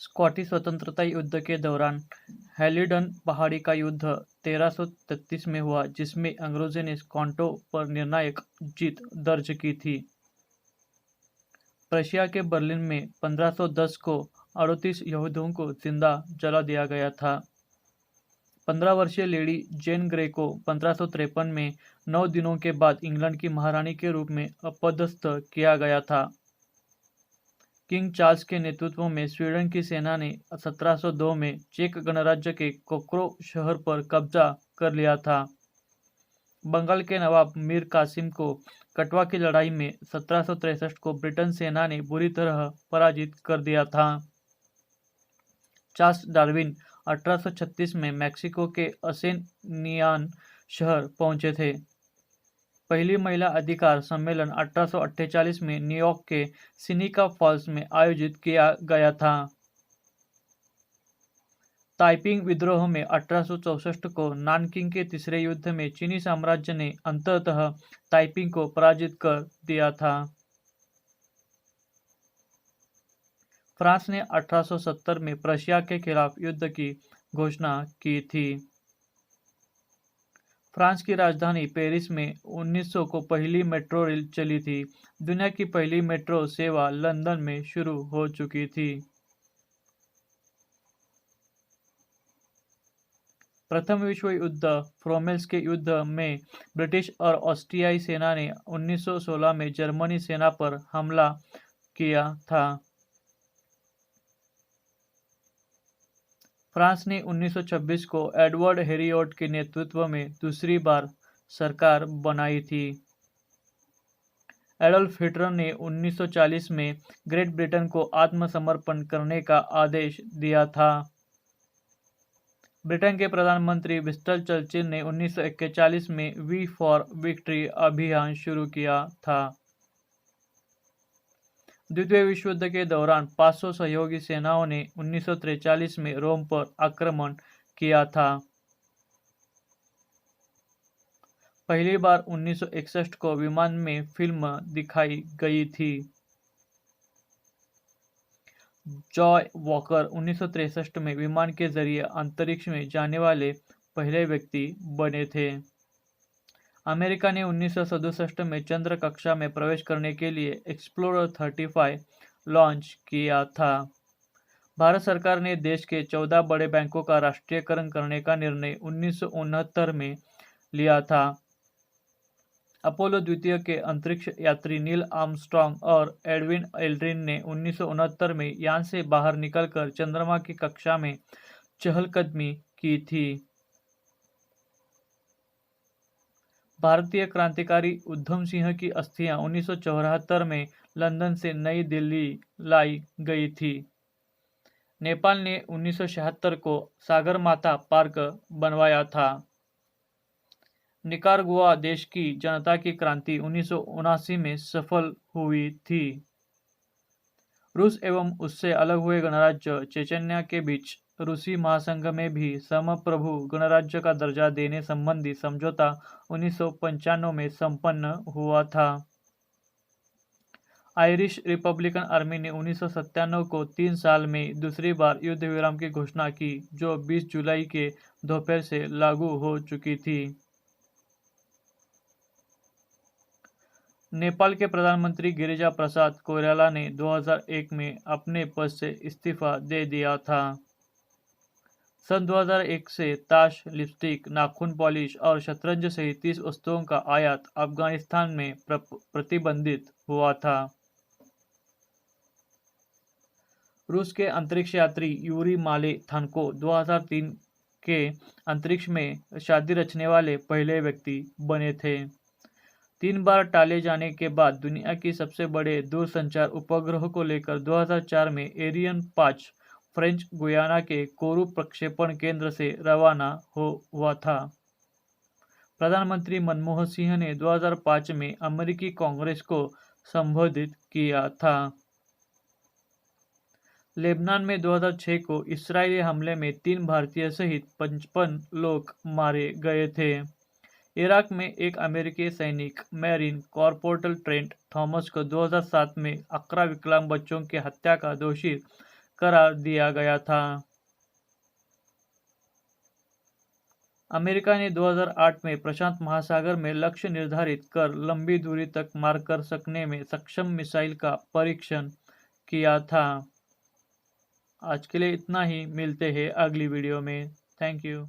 Scottish स्वतंत्रता युद्ध के दौरान हैलिडन पहाड़ी का युद्ध 1333 में हुआ, जिसमें अंग्रेजों ने स्कॉटों पर निर्णायक जीत दर्ज की थी। प्रशिया के बर्लिन में 1510 को 38 यहूदियों को जिंदा जला दिया गया था। 15 वर्षीय लेडी जेन ग्रे को 1553 में 9 दिनों के बाद इंग्लैंड की महारानी के रूप में अपदस्थ किया गया था। किंग चार्ल्स के नेतृत्व में स्वीडन की सेना ने 1702 में चेक गणराज्य के कोक्रो शहर पर कब्जा कर लिया था। बंगाल के नवाब मीर कासिम को कटवा की लड़ाई में 1763 को ब्रिटेन सेना ने बुरी तरह पराजित कर दिया था। चार्ल्स डार्विन 1836 में मैक्सिको के असेनियान शहर पहुंचे थे। पहली महिला अधिकार सम्मेलन 1848 में न्यूयॉर्क के सिनिका फॉल्स में आयोजित किया गया था। ताइपिंग विद्रोह में 1864 को नानकिंग के तीसरे युद्ध में चीनी साम्राज्य ने अंततः ताइपिंग को पराजित कर दिया था। फ्रांस ने 1870 में प्रशिया के खिलाफ युद्ध की घोषणा की थी। फ्रांस की राजधानी पेरिस में 1900 को पहली मेट्रो रेल चली थी। दुनिया की पहली मेट्रो सेवा लंदन में शुरू हो चुकी थी। प्रथम विश्व युद्ध फ्रोमेल्स के युद्ध में ब्रिटिश और ऑस्ट्रियाई सेना ने 1916 में जर्मनी सेना पर हमला किया था। फ्रांस ने 1926 को एडवर्ड हेरियट के नेतृत्व में दूसरी बार सरकार बनाई थी। एडोल्फ हिटलर ने 1940 में ग्रेट ब्रिटेन को आत्मसमर्पण करने का आदेश दिया था। ब्रिटेन के प्रधानमंत्री विंस्टन चर्चिल ने 1941 में वी फॉर विक्ट्री अभियान शुरू किया था। द्वितीय विश्व युद्ध के दौरान 500 सहयोगी सेनाओं ने 1943 में रोम पर आक्रमण किया था। पहली बार 1961 को विमान में फिल्म दिखाई गई थी। जॉय वॉकर 1963 में विमान के जरिए अंतरिक्ष में जाने वाले पहले व्यक्ति बने थे। अमेरिका ने 1967 में चंद्र कक्षा में प्रवेश करने के लिए एक्सप्लोरर 35 लॉन्च किया था। भारत सरकार ने देश के 14 बड़े बैंकों का राष्ट्रीयकरण करने का निर्णय 1969 में लिया था। अपोलो द्वितीय के अंतरिक्ष यात्री नील आर्मस्ट्रॉन्ग और एडविन एल्ड्रिन ने 1969 में यान से बाहर निकलकर चंद्रमा की कक्षा में चहलकदमी की थी। भारतीय क्रांतिकारी उधम सिंह की अस्थियां 1974 में लंदन से नई दिल्ली लाई गई थी। नेपाल ने 1976 को सागरमाथा पार्क बनवाया था। निकारागुआ देश की जनता की क्रांति 1979 में सफल हुई थी। रूस एवं उससे अलग हुए गणराज्य चेचन्या के बीच रूसी महासंघ में भी समप्रभु गणराज्य का दर्जा देने संबंधी समझौता 1995 में संपन्न हुआ था। आयरिश रिपब्लिकन आर्मी ने 1997 को 3 साल में दूसरी बार युद्ध विराम की घोषणा की, जो 20 जुलाई के दोपहर से लागू हो चुकी थी। नेपाल के प्रधानमंत्री गिरिजा प्रसाद कोइराला ने 2001 में अपने पद से इस्तीफा दे दिया था। सन 2001 से ताश, लिपस्टिक, नाखून पॉलिश और शतरंज सहित 30 वस्तुओं का आयात अफगानिस्तान में प्रतिबंधित हुआ था। रूस के अंतरिक्ष यात्री यूरी माले थानको 2003 के अंतरिक्ष में शादी रचने वाले पहले व्यक्ति बने थे। 3 बार टाले जाने के बाद दुनिया की सबसे बड़े दूरसंचार उपग्रह को लेकर 2004 में एरियन 5 फ्रेंच गुयाना के कोरू प्रक्षेपण केंद्र से रवाना हुआ था। प्रधानमंत्री मनमोहन सिंह ने 2005 में अमेरिकी कांग्रेस को संबोधित किया था। लेबनान में 2006 को इस्राएली हमले में 3 भारतीय सहित 55 लोग मारे गए थे। इराक में एक अमेरिकी सैनिक मैरीन कॉर्पोरल ट्रेंट थॉमस को 2007 में 11 विकलांग बच्चों की हत्या का दोषी करार दिया गया था। अमेरिका ने 2008 में प्रशांत महासागर में लक्ष्य निर्धारित कर लंबी दूरी तक मार कर सकने में सक्षम मिसाइल का परीक्षण किया था। आज के लिए इतना ही, मिलते हैं अगली वीडियो में। Thank you.